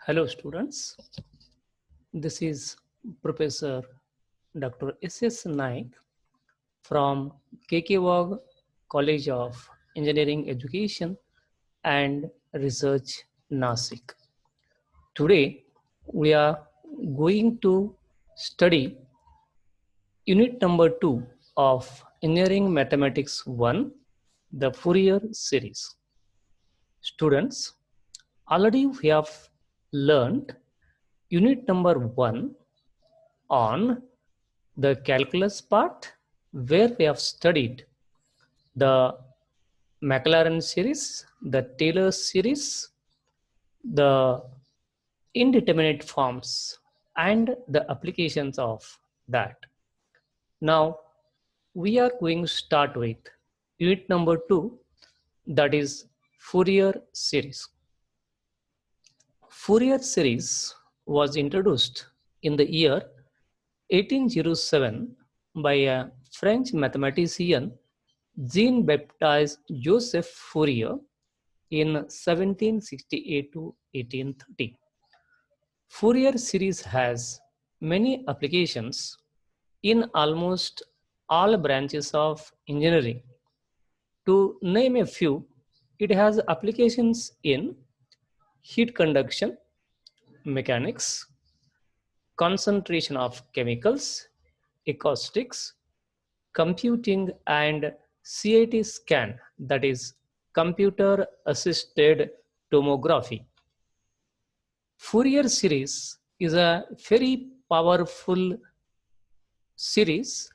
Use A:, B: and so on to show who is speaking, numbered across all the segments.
A: Hello students, this is Professor Dr. S.S. Naik from KK College of Engineering Education and Research, Nasik. Today we are going to study unit number 2 of Engineering Mathematics 1, the Fourier series. Students, already we have learned unit number 1 on the calculus part, where we have studied the Maclaurin series, the Taylor series, the indeterminate forms, and the applications of that. Now, we are going to start with unit number 2, that is Fourier series. Fourier series was introduced in the year 1807 by a French mathematician Jean-Baptiste Joseph Fourier in 1768 to 1830. Fourier series has many applications in almost all branches of engineering. To name a few, it has applications in heat conduction, mechanics, concentration of chemicals, acoustics, computing, and CAT scan, that is computer assisted tomography. Fourier series is a very powerful series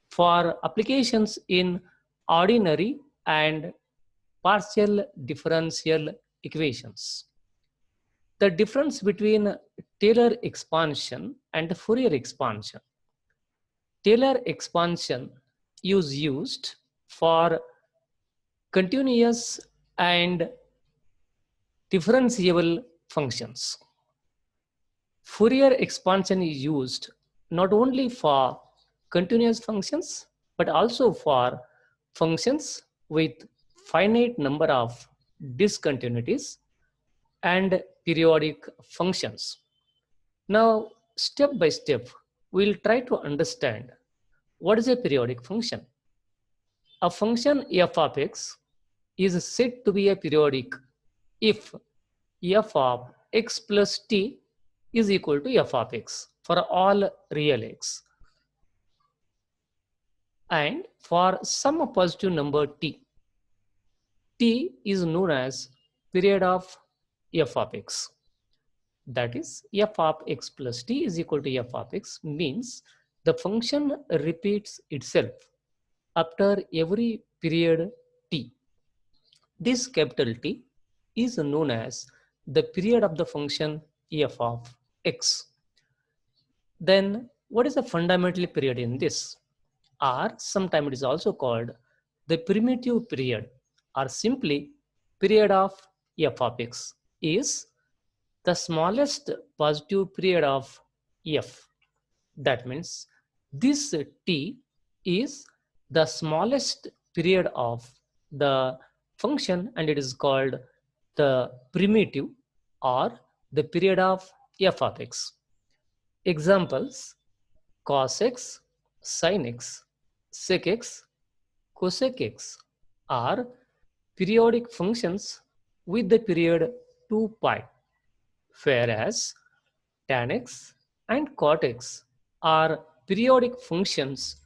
A: for applications in ordinary and partial differential equations. The difference between Taylor expansion and Fourier expansion. Taylor expansion is used for continuous and differentiable functions. Fourier expansion is used not only for continuous functions, but also for functions with finite number of discontinuities and periodic functions. Now, step by step, we'll try to understand what is a periodic function. A function f of x is said to be a periodic if f of x plus t is equal to f of x for all real x and for some positive number t. T is known as period of f of x. That is, f of x plus t is equal to f of x means the function repeats itself after every period t. This capital T is known as the period of the function f of x. Then what is the fundamental period in this? Or sometimes it is also called the primitive period, or simply period of f of x is the smallest positive period of f. That means this t is the smallest period of the function and it is called the primitive or the period of f of x. Examples: cos x, sin x, sec x, cosec x are periodic functions with the period 2 pi, whereas tan x and cot x are periodic functions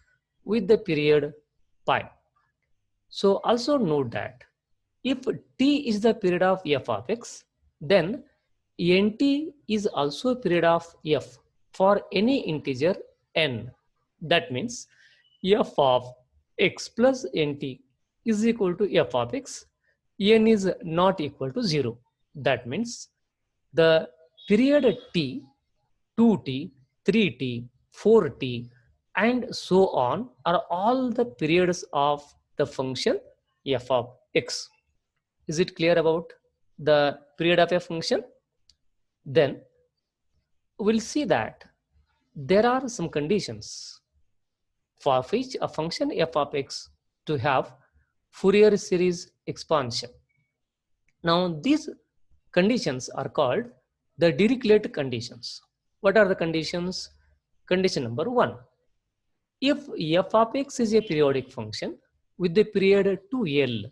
A: with the period pi. So also note that if t is the period of f of x, then nt is also a period of f for any integer n. That means f of x plus nt is equal to f of x, n is not equal to 0. That means the period t, 2t, 3t, 4t, and so on are all the periods of the function f of x. Is it clear about the period of a function? Then we'll see that there are some conditions for which a function f of x to have Fourier series expansion. Now these conditions are called the Dirichlet conditions. What are the conditions? Condition number 1. If f of x is a periodic function with the period 2L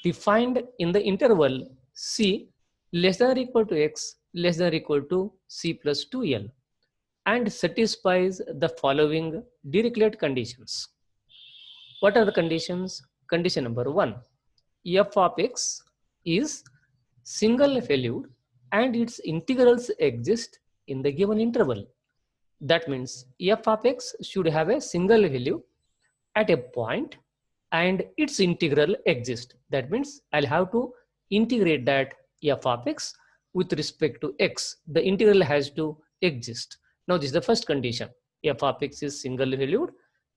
A: defined in the interval c less than or equal to x less than or equal to c plus 2L and satisfies the following Dirichlet conditions. What are the conditions? Condition number 1. F of x is single valued and its integrals exist in the given interval. That means f of x should have a single value at a point and its integral exists. That means I'll have to integrate that f of x with respect to x. The integral has to exist. Now this is the first condition. F of x is single valued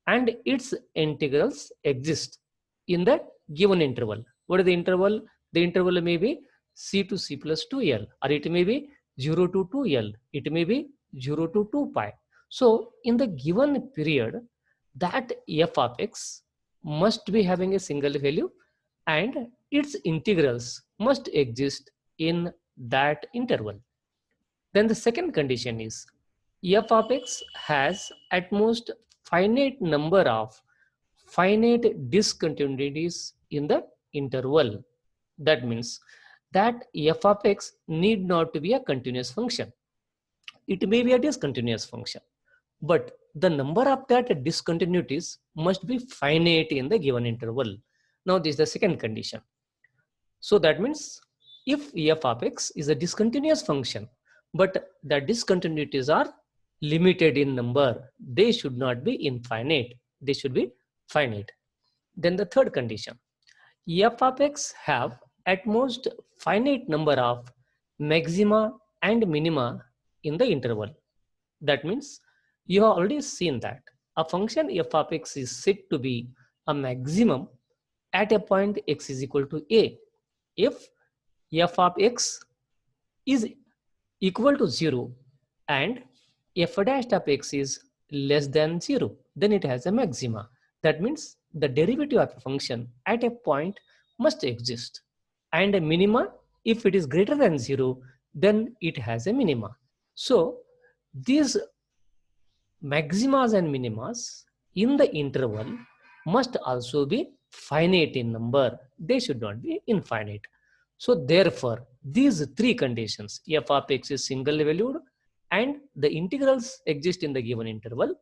A: and its integrals exist in that given interval. What is the interval? The interval may be c to c plus 2L, or it may be 0 to 2L. It may be 0 to 2 pi. So in the given period, that f of x must be having a single value and its integrals must exist in that interval. Then the second condition is f of x has at most finite number of finite discontinuities in the interval. That means that f of x need not to be a continuous function. It may be a discontinuous function, but the number of that discontinuities must be finite in the given interval. Now this is the second condition. So that means if f of x is a discontinuous function, but the discontinuities are limited in number, they should not be infinite, they should be finite. Then the third condition, f of x have at most finite number of maxima and minima in the interval. That means you have already seen that a function f of x is said to be a maximum at a point x is equal to a if f of x is equal to 0 and f dash of x is less than 0, then it has a maxima. That means the derivative of a function at a point must exist, and a minima, if it is greater than 0, then it has a minima. So these maximas and minimas in the interval must also be finite in number. They should not be infinite. So therefore, these three conditions, f of x is single valued and the integrals exist in the given interval,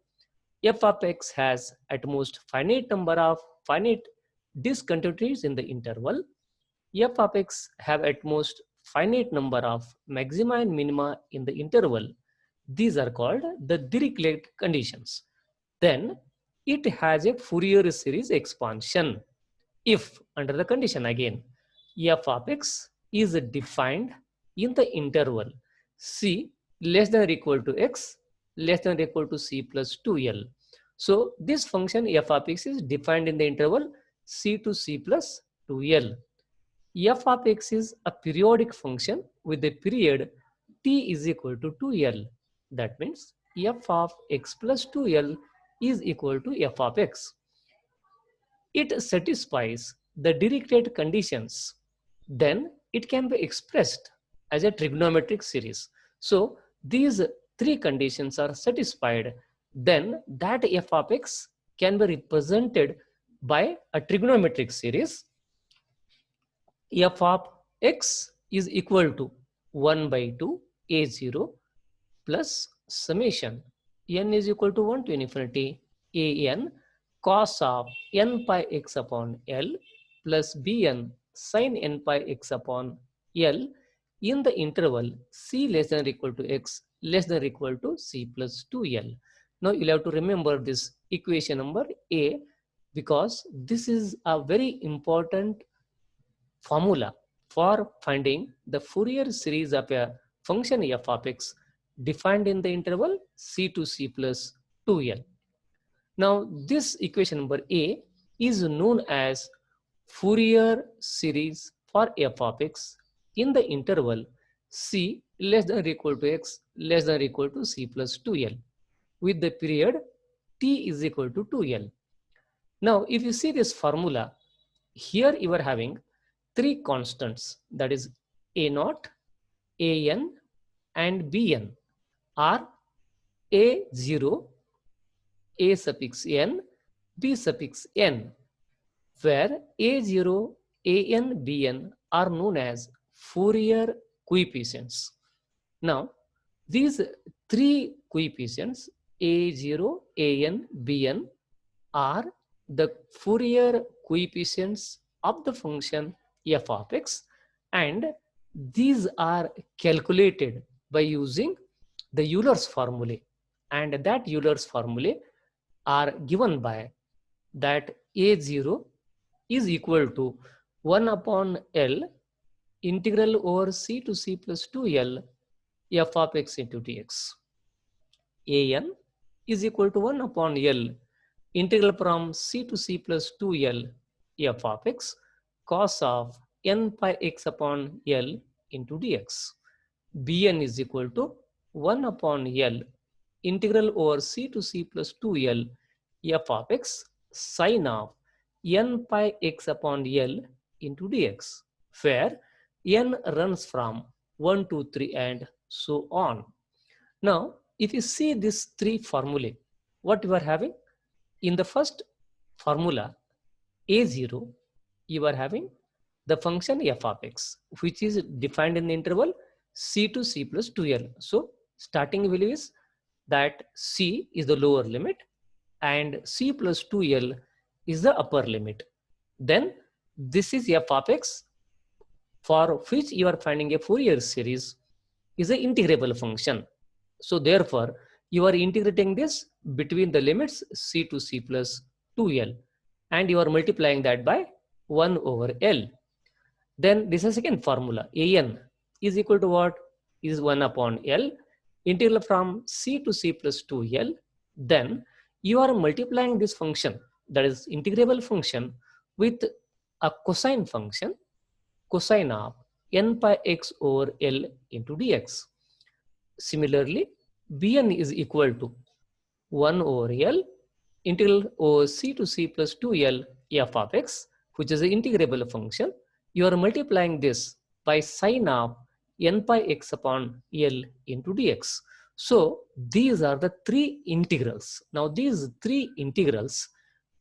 A: f of x has at most finite number of finite discontinuities in the interval, f of x have at most finite number of maxima and minima in the interval. These are called the Dirichlet conditions. Then it has a Fourier series expansion. If under the condition again, f of x is defined in the interval c less than or equal to x less than or equal to c plus 2L. So this function f of x is defined in the interval c to c plus 2L. F of x is a periodic function with a period t is equal to 2L. That means f of x plus 2L is equal to f of x. It satisfies the Dirichlet conditions. Then it can be expressed as a trigonometric series. So these three conditions are satisfied, then that f of x can be represented by a trigonometric series. F of x is equal to 1 by 2 a0 plus summation n is equal to 1 to infinity an cos of n pi x upon L plus bn sin n pi x upon L in the interval c less than or equal to x less than or equal to c plus 2L. Now you'll have to remember this equation number A, because this is a very important formula for finding the Fourier series of a function f of x defined in the interval c to c plus 2L. Now this equation number A is known as Fourier series for f of x in the interval c less than or equal to x less than or equal to c plus 2L with the period t is equal to 2L. Now if you see this formula, here you are having three constants, that is a naught, an and Bn are A0, A suffix n, B suffix n, where A0, An, Bn are known as Fourier coefficients. Now, these three coefficients A0, An, Bn are the Fourier coefficients of the function f of x, and these are calculated by using the Euler's formulae, and that Euler's formulae are given by that A0 is equal to 1 upon L integral over c to c plus 2L f of x into dx. An is equal to 1 upon L integral from c to c plus 2L f of x cos of n pi x upon L into dx. Bn is equal to 1 upon L integral over c to c plus 2L f of x sine of n pi x upon L into dx, where n runs from 1 to 3 and so on. Now, if you see these three formulae, what you are having? In the first formula, A0, you are having the function f of x, which is defined in the interval c to c plus 2L. So, starting value is that c is the lower limit and c plus 2L is the upper limit. Then, this is f of x for which you are finding a Fourier series is an integrable function. So therefore, you are integrating this between the limits c to c plus 2L, and you are multiplying that by 1 over L. Then this is second formula, An is equal to what? Is 1 upon L integral from c to c plus 2L. Then you are multiplying this function, that is integrable function, with a cosine function, cosine of n pi x over L into dx. Similarly, Bn is equal to 1 over L integral over c to c plus 2L f of x, which is an integrable function. You are multiplying this by sine of n pi x upon L into dx. So these are the three integrals. Now these three integrals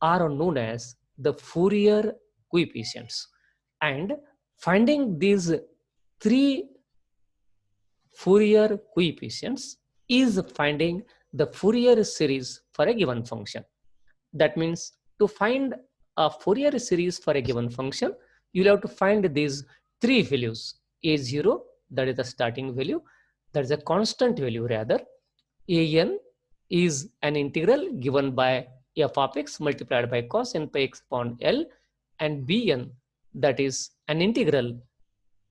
A: are known as the Fourier coefficients. And finding these three Fourier coefficients is finding the Fourier series for a given function. That means to find a Fourier series for a given function, you'll have to find these three values. A0, that is the starting value, that is a constant value rather. An is an integral given by f of x multiplied by cos n pi x upon L, and Bn, that is an integral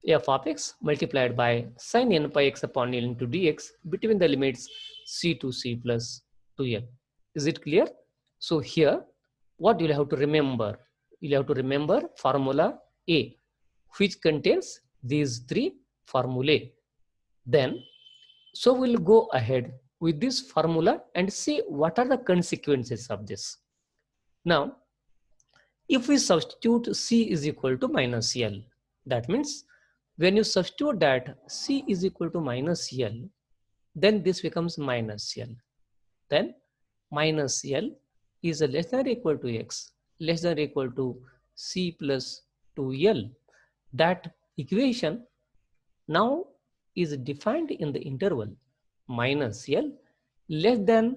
A: f of x multiplied by sin n pi x upon L into dx between the limits c to c plus 2L. Is it clear? So here, what you'll have to remember? You'll have to remember formula A, which contains these three formulae. Then, so we'll go ahead with this formula and see what are the consequences of this. Now, if we substitute C is equal to minus L, that means when you substitute that C is equal to minus L, then this becomes minus L. Then minus L is less than or equal to x, less than or equal to C plus 2L. That equation now is defined in the interval minus L less than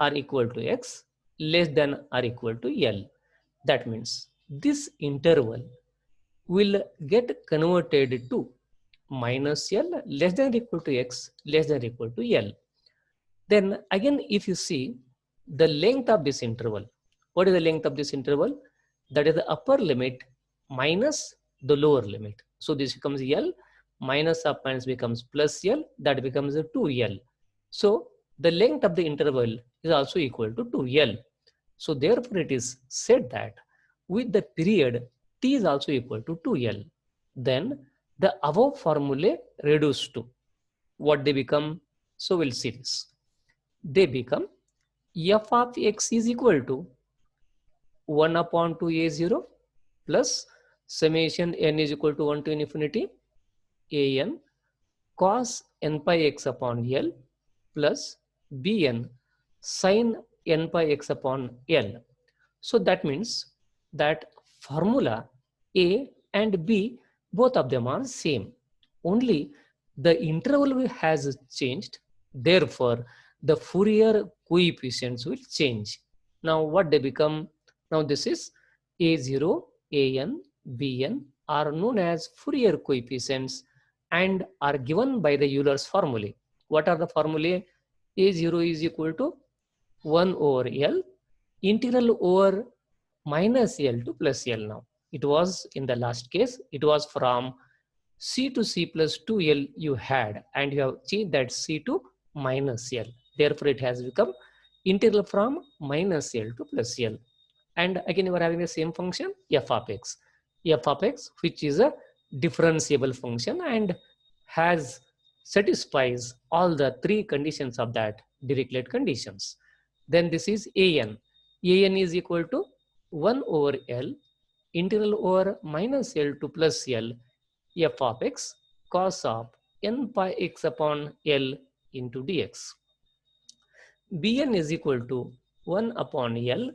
A: or equal to x, less than or equal to L. That means this interval will get converted to minus L less than or equal to x, less than or equal to L. Then again, if you see the length of this interval, what is the length of this interval? That is the upper limit minus the lower limit. So this becomes L, minus of minus becomes plus L, that becomes a 2L. So the length of the interval is also equal to 2L. So therefore it is said that with the period t is also equal to 2L, then the above formulae reduce to what they become. So we'll see this. They become f of x is equal to 1 upon 2 a0 plus summation n is equal to 1 to infinity an cos n pi x upon L plus Bn sin n pi x upon L. So that means that formula A and B, both of them are same. Only the interval has changed. Therefore, the Fourier coefficients will change. Now what they become? Now this is A0, An, Bn are known as Fourier coefficients and are given by the Euler's formulae. What are the formulae? A0 is equal to 1 over L integral over minus L to plus L now. It was in the last case, it was from C to C plus 2L you had, and you have changed that C to minus L. Therefore, it has become integral from minus L to plus L. And again, you are having the same function, f of x. F of x, which is a differentiable function and has satisfies all the three conditions of that Dirichlet conditions. Then this is an. An is equal to 1 over L integral over minus L to plus L f of x cos of n pi x upon L into dx. Bn is equal to 1 upon L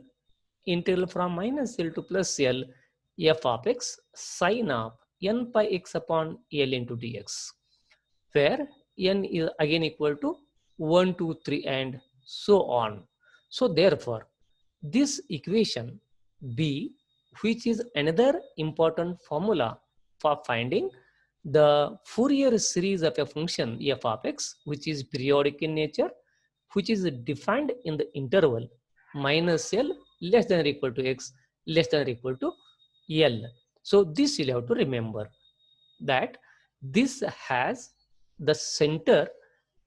A: integral from minus L to plus L f of x sin of n pi x upon L into dx, where n is again equal to 1, 2, 3 and so on. So therefore, this equation B, which is another important formula for finding the Fourier series of a function f of x, which is periodic in nature, which is defined in the interval minus L less than or equal to x less than or equal to L. So this you'll have to remember that this has the center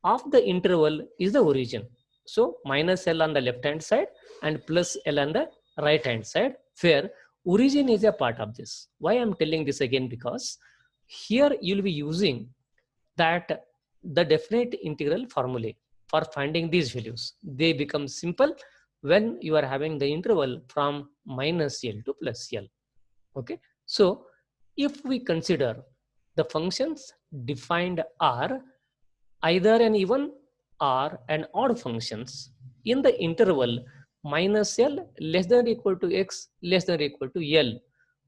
A: of the interval is the origin. So minus L on the left hand side and plus L on the right hand side, where origin is a part of this. Why I'm telling this again? Because here you'll be using that the definite integral formulae for finding these values. They become simple when you are having the interval from minus L to plus L. Okay. So if we consider the functions defined are either an even or an odd functions in the interval minus L less than or equal to x less than or equal to L,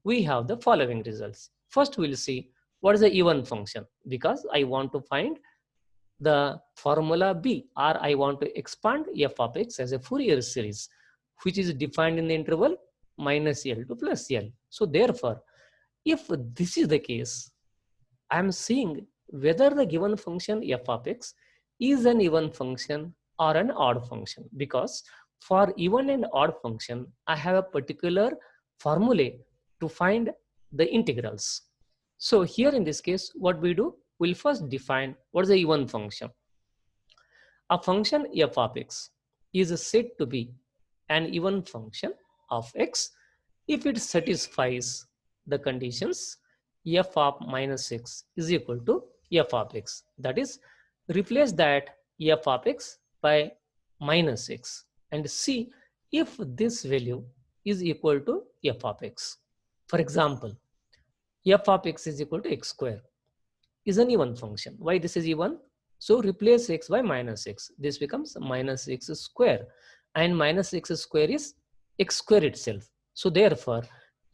A: we have the following results. First, we'll see what is the even function, because I want to find the formula B, or I want to expand f of x as a Fourier series, which is defined in the interval minus L to plus L. So therefore, if this is the case, I am seeing whether the given function f of x is an even function or an odd function, because for even and odd function, I have a particular formula to find the integrals. So here in this case, what we do, we'll first define what is the even function. A function f of x is said to be an even function of x if it satisfies the conditions f of minus x is equal to f of x. That is, replace that f of x by minus x and see if this value is equal to f of x. For example, f of x is equal to x square is an even function. Why this is even? So replace x by minus x. This becomes minus x square, and minus x square is x square itself. So therefore,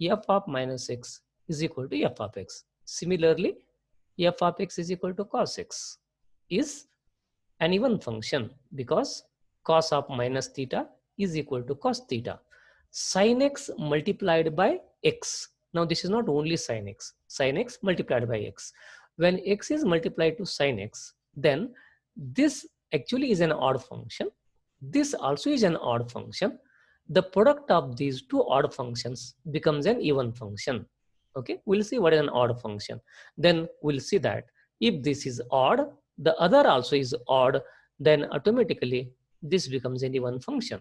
A: f of minus x is equal to f of x. Similarly, f of x is equal to cos x is an even function because cos of minus theta is equal to cos theta. Sin x multiplied by x. Now this is not only sin x multiplied by x. When x is multiplied to sin x, then this actually is an odd function. This also is an odd function. The product of these two odd functions becomes an even function. Okay, we'll see what is an odd function. Then we'll see that if this is odd, the other also is odd, then automatically this becomes an even function.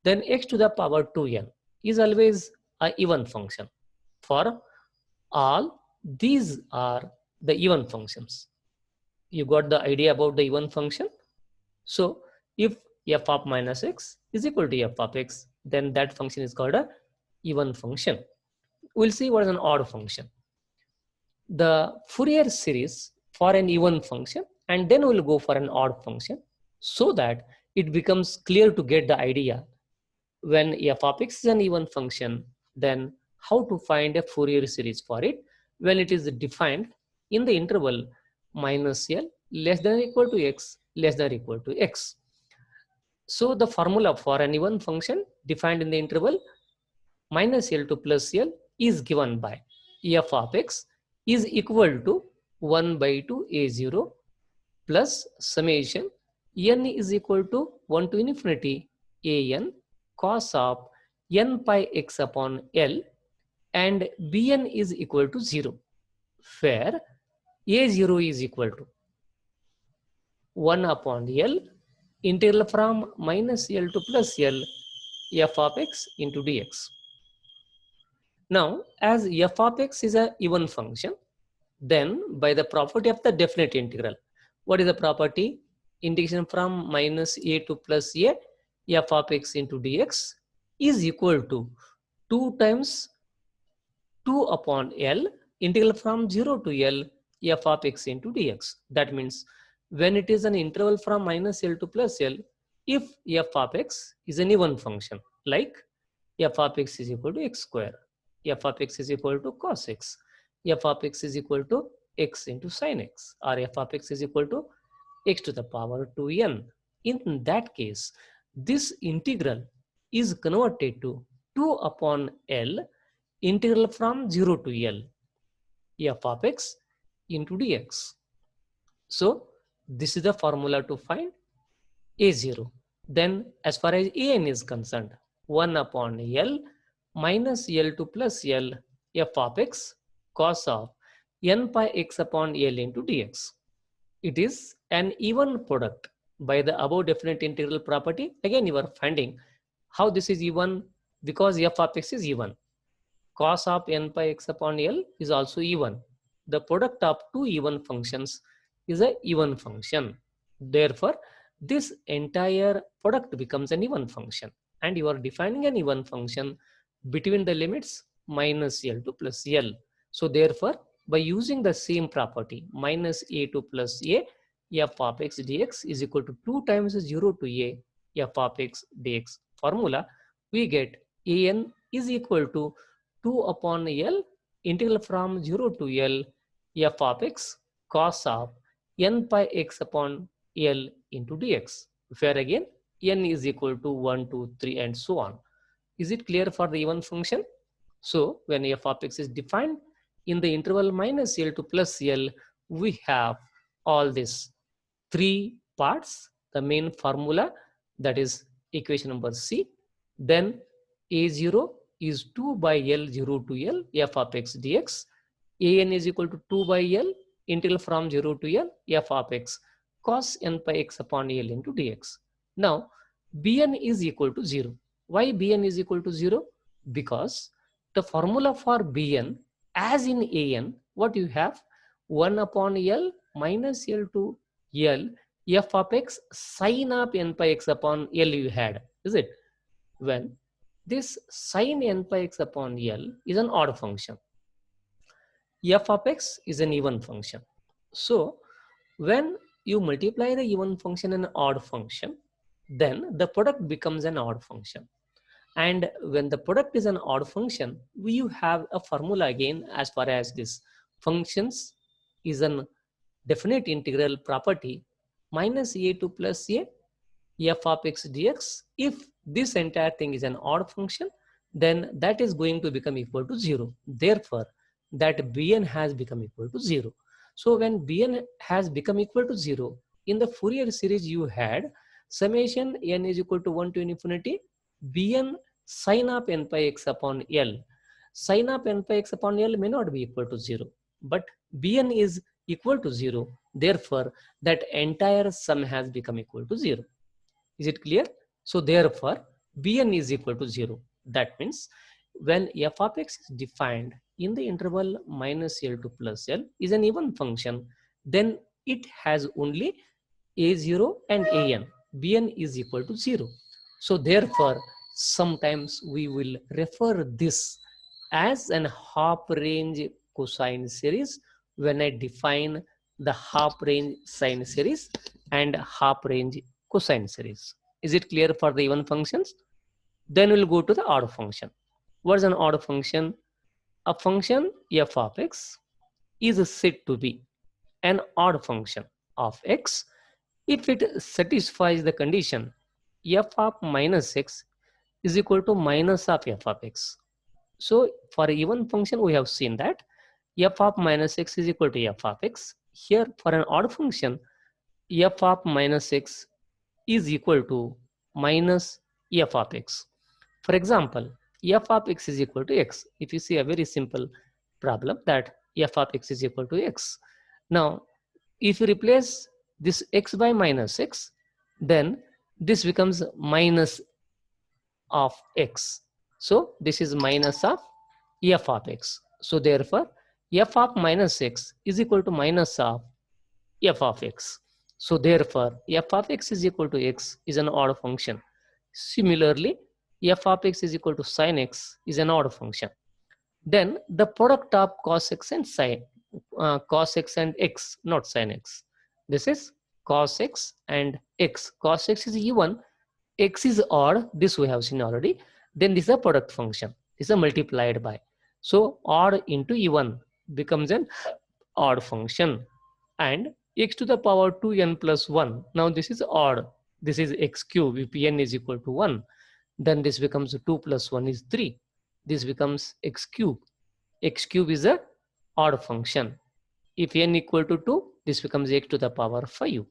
A: Then x to the power 2n is always an even function. For all these are the even functions. You got the idea about the even function? So if f of minus x is equal to f of x, then that function is called a even function. We'll see what is an odd function. The Fourier series for an even function, and then we'll go for an odd function, so that it becomes clear to get the idea. When f of x is an even function, then how to find a Fourier series for it when it is defined in the interval minus L less than or equal to x less than or equal to x. So the formula for an even function defined in the interval minus L to plus L is given by f of x is equal to 1 by 2 a0 plus summation n is equal to 1 to infinity an cos of n pi x upon L, and bn is equal to 0, where a0 is equal to 1 upon L integral from minus L to plus L f of x into dx. Now, as f of x is a even function, then by the property of the definite integral, what is the property? Integration from minus a to plus a f of x into dx is equal to 2 times 2 upon L integral from 0 to L f of x into dx. That means when it is an interval from minus L to plus L, if f of x is an even function, like f of x is equal to x square, f of x is equal to cos x, f of x is equal to x into sin x, or f of x is equal to x to the power 2n. In that case, this integral is converted to 2 upon L integral from 0 to L f of x into dx. So this is the formula to find a0. Then as far as an is concerned, 1 upon L minus L to plus L f of x cos of n pi x upon L into dx. It is an even product by the above definite integral property. Again, you are finding how this is even, because f of x is even. Cos of n pi x upon L is also even. The product of two even functions is a even function. Therefore, this entire product becomes an even function, and you are defining an even function between the limits minus L to plus L. So therefore, by using the same property minus a to plus a, f of x dx is equal to 2 times 0 to a f of x dx formula, we get an is equal to 2 upon L integral from 0 to L f of x cos of n pi x upon L into dx, where again n is equal to 1, 2, 3 and so on. Is it clear for the even function? So when f of x is defined in the interval minus L to plus L, we have all these three parts. The main formula, that is equation number C. Then a0 is 2 by L 0 to L f of x dx. An is equal to 2 by L integral from 0 to L f of x cos n pi x upon L into dx. Now bn is equal to 0. Why bn is equal to 0? Because the formula for bn, as in an, what you have? 1 upon L minus L to L f of x sin of n pi x upon L you had, is it? When this sin n pi x upon L is an odd function, f of x is an even function. So when you multiply the even function and odd function, then the product becomes an odd function. And when the product is an odd function, we have a formula again as far as this functions is an definite integral property minus a to plus a f of x dx. If this entire thing is an odd function, then that is going to become equal to 0. Therefore, that bn has become equal to 0. So when bn has become equal to 0, in the Fourier series you had summation n is equal to 1 to infinity bn sin of n pi x upon L. Sin of n pi x upon L may not be equal to 0, but bn is equal to 0. Therefore, that entire sum has become equal to 0. Is it clear? So therefore, bn is equal to 0. That means when f of x is defined in the interval minus L to plus L is an even function, then it has only a0 and an. Bn is equal to 0. So therefore, sometimes we will refer this as an half range cosine series when I define the half range sine series and half range cosine series. Is it clear for the even functions? Then we'll go to the odd function. What is an odd function? A function f of x is said to be an odd function of x if it satisfies the condition f of minus x is equal to minus of f of x. So for a even function, we have seen that f of minus x is equal to f of x. Here for an odd function, f of minus x is equal to minus f of x. For example, f of x is equal to x. If you see a very simple problem that f of x is equal to x. Now, if you replace this x by minus x, then this becomes minus of x. So this is minus of f of x. So therefore, f of minus x is equal to minus of f of x. So therefore, f of x is equal to x is an odd function. Similarly, f of x is equal to sin x is an odd function. Then the product of cos x and sin, cos x and x, not sin x. This is cos x and x. Cos x is even, x is odd, this we have seen already. Then this is a product function. This is a multiplied by. So odd into even becomes an odd function. And x to the power 2n plus 1. Now this is odd. This is x cube if n is equal to 1. Then this becomes 2 plus 1 is 3. This becomes x cube. X cube is a odd function. If n equal to 2, this becomes x to the power 5.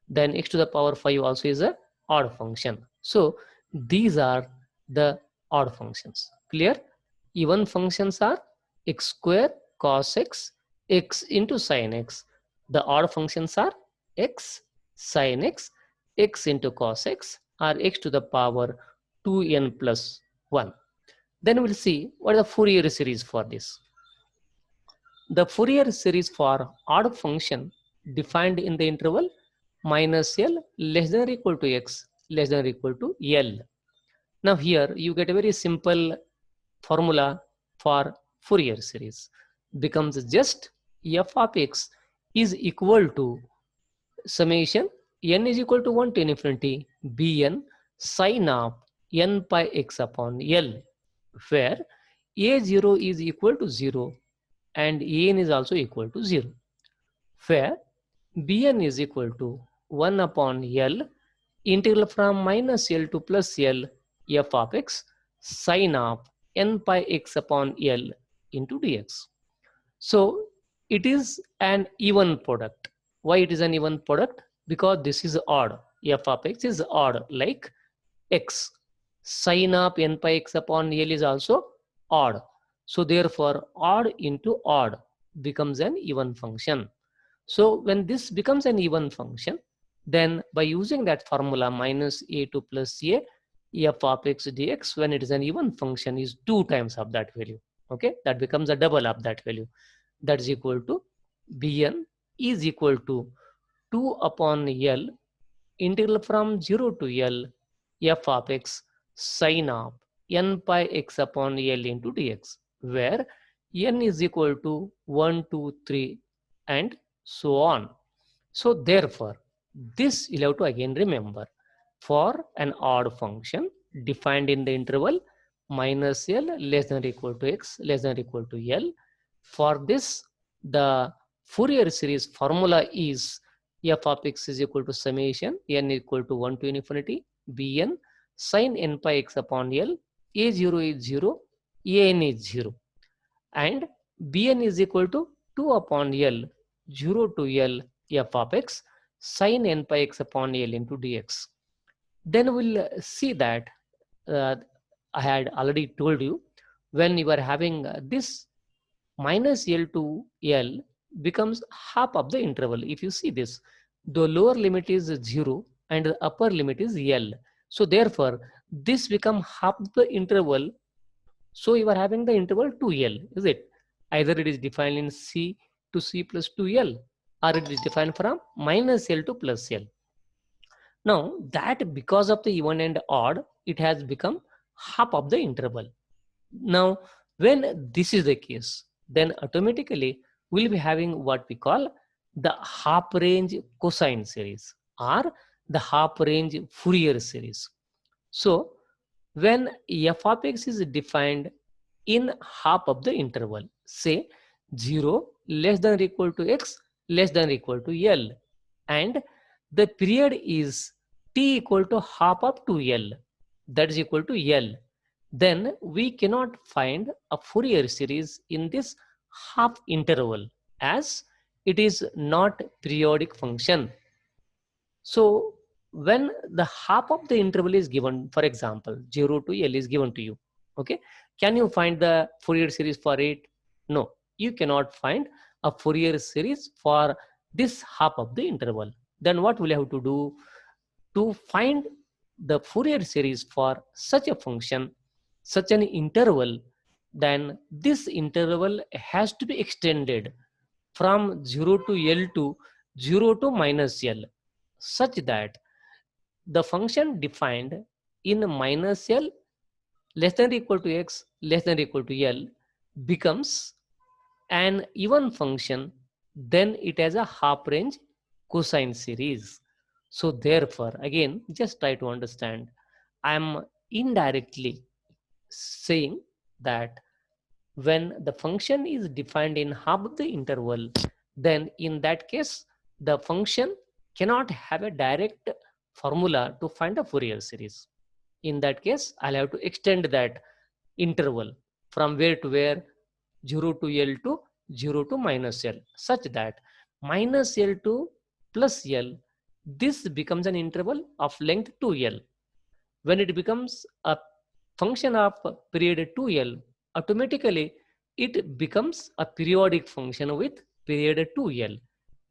A: Then x to the power 5 also is a odd function. So these are the odd functions. Clear? Even functions are x square cos x, x into sin x. The odd functions are x sin x, x into cos x, or x to the power 2n plus 1. Then we'll see what is the Fourier series for this. The Fourier series for odd function defined in the interval minus L less than or equal to x less than or equal to L. Now here you get a very simple formula for Fourier series. Becomes just f of x is equal to summation n is equal to 1 to infinity bn sine of n pi x upon L, where a0 is equal to 0 and an is also equal to 0, where bn is equal to 1 upon L integral from minus L to plus L f of x sine of n pi x upon L into dx. So it is an even product. Why it is an even product? Because this is odd. F of x is odd, like x. Sine of n pi x upon L is also odd. So therefore, odd into odd becomes an even function. So when this becomes an even function, then by using that formula minus a to plus a, f of x dx, when it is an even function, is 2 times of that value. Okay, that becomes a double of that value. That is equal to bn is equal to 2 upon L integral from 0 to L f of x sine of n pi x upon L into dx, where n is equal to 1, 2, 3 and so on. So therefore, this you have to again remember, for an odd function defined in the interval minus L less than or equal to x less than or equal to L, for this the Fourier series formula is f of x is equal to summation n equal to 1 to infinity bn sine n pi x upon L, a0 is 0, an is 0, and bn is equal to 2 upon L 0 to L f of x sine n pi x upon L into dx. Then we'll see that I had already told you, when you are having this minus L to L becomes half of the interval. If you see this, the lower limit is 0 and the upper limit is L. So therefore, this become half the interval. So you are having the interval 2L, is it? Either it is defined in C to C plus 2L, or it is defined from minus L to plus L. Now that because of the even and odd, it has become half of the interval. Now, when this is the case, then automatically we'll be having what we call the half range cosine series or the half range Fourier series. So when f of x is defined in half of the interval, say 0 less than or equal to x less than or equal to L, and the period is t equal to half of 2L, that is equal to L, then we cannot find a Fourier series in this half interval as it is not periodic function. So when the half of the interval is given, for example, 0 to L is given to you, okay, can you find the Fourier series for it? No, you cannot find a Fourier series for this half of the interval. Then what will you have to do to find the Fourier series for such a function, such an interval? Then this interval has to be extended from 0 to L to 0 to minus L, such that the function defined in minus L less than or equal to x less than or equal to L becomes an even function, then it has a half range cosine series. So therefore, again, just try to understand, I am indirectly saying that when the function is defined in half of the interval, then in that case, the function cannot have a direct formula to find a Fourier series. In that case, I'll have to extend that interval from where to where, 0 to L to 0 to minus L, such that minus L to plus L, this becomes an interval of length 2L. When it becomes a function of period 2L, automatically it becomes a periodic function with period 2L.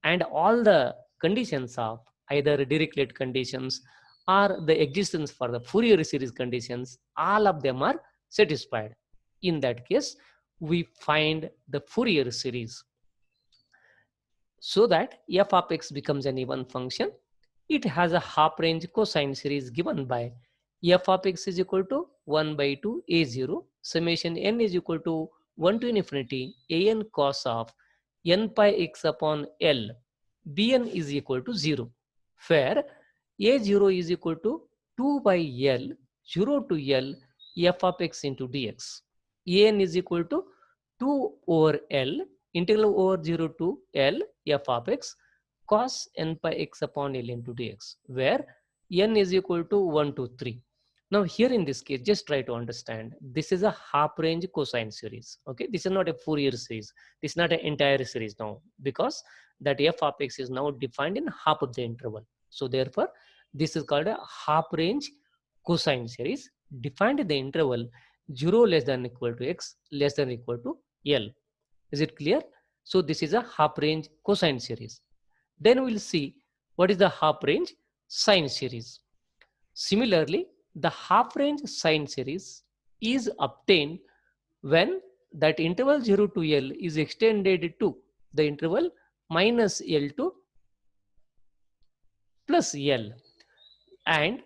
A: And all the conditions of either Dirichlet conditions or the existence for the Fourier series conditions, all of them are satisfied. In that case, we find the Fourier series so that f of x becomes an even function. It has a half range cosine series given by f of x is equal to 1 by 2 a0 summation n is equal to 1 to infinity an cos of n pi x upon L bn is equal to 0, where a0 is equal to 2 by L 0 to L f of x into dx. An is equal to 2 over L integral over 0 to L f of x cos n pi x upon L into dx, where n is equal to 1 to 3. Now here in this case, just try to understand, this is a half range cosine series. Okay, this is not a Fourier series. This is not an entire series now, because that f of x is now defined in half of the interval. So therefore, this is called a half range cosine series defined in the interval 0 less than equal to x less than equal to L. Is it clear? So this is a half range cosine series. Then we'll see what is the half range sine series. Similarly, the half range sine series is obtained when that interval 0 to L is extended to the interval minus L to plus L, and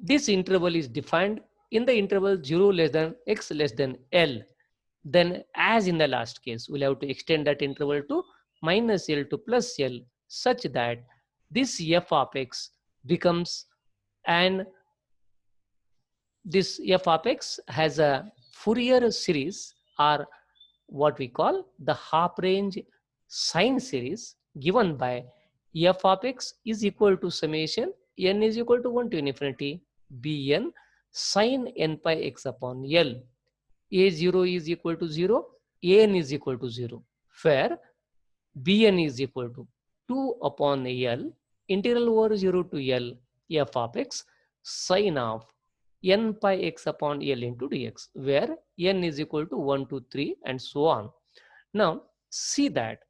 A: this interval is defined in the interval 0 less than x less than L. Then as in the last case, we'll have to extend that interval to minus L to plus L, such that this f of x becomes an, this f of x has a Fourier series, or what we call the half range sine series, given by f of x is equal to summation n is equal to 1 to infinity bn sine n pi x upon L. A0 is equal to 0, an is equal to 0, where bn is equal to 2 upon L integral over 0 to L f of x sine of n pi x upon L into dx, where n is equal to 1 to 3 and so on. Now see that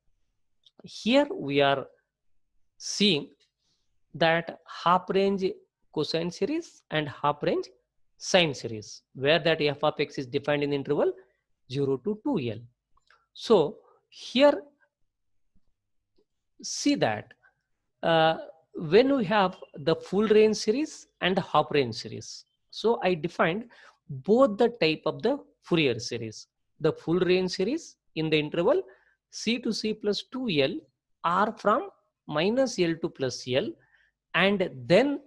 A: here we are seeing that half range cosine series and half range sine series, where that f of x is defined in the interval 0 to 2L. So here see that when we have the full range series and the half range series, so I defined both the type of the Fourier series. The full range series in the interval c to c plus 2L are from minus L2 plus L, and then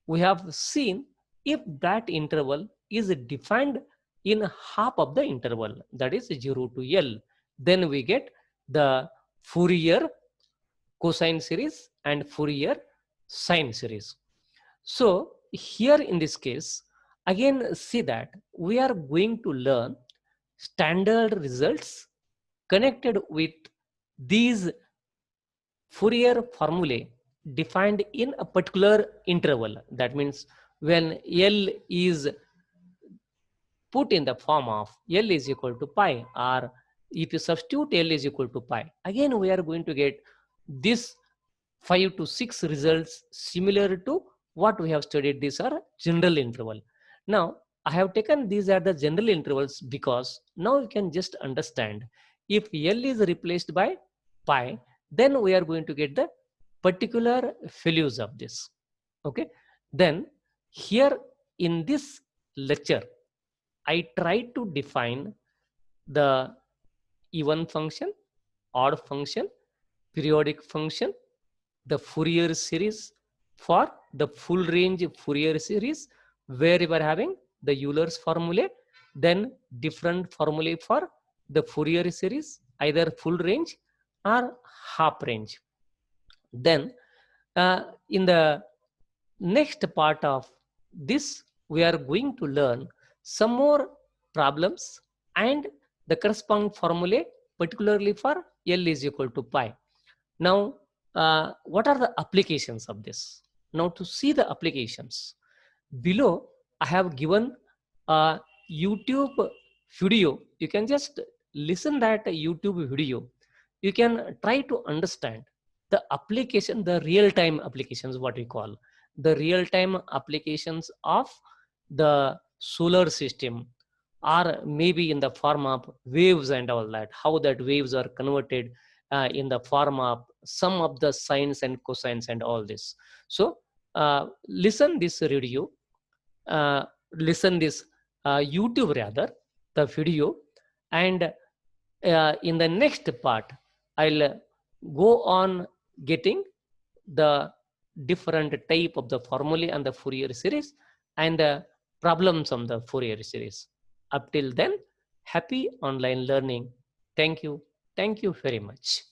A: we have seen if that interval is defined in half of the interval, that is 0 to L, then we get the Fourier cosine series and Fourier sine series. So here in this case, again see that we are going to learn standard results connected with these Fourier formulae defined in a particular interval. That means when L is put in the form of L is equal to pi, or if you substitute L is equal to pi, again we are going to get this 5 to 6 results similar to what we have studied. These are general interval. Now I have taken these are the general intervals because now you can just understand if L is replaced by pi, then we are going to get the particular values of this. Okay, then here in this lecture I tried to define the even function, odd function, periodic function, the Fourier series for the full range Fourier series, where we are having the Euler's formulae, then different formulae for the Fourier series, either full range or half range. Then in the next part of this, we are going to learn some more problems and the corresponding formulae, particularly for L is equal to pi. Now, what are the applications of this? Now, to see the applications, below I have given a YouTube video. You can just listen that YouTube video. You can try to understand the application, the real-time applications, what we call the real-time applications of the solar system, or maybe in the form of waves and all that, how that waves are converted in the form of some of the sines and cosines and all this. So listen this video, listen this YouTube rather, the video, and in the next part, I'll go on getting the different type of the formulae and the Fourier series and the problems on the Fourier series. Up till then, happy online learning. Thank you. Thank you very much.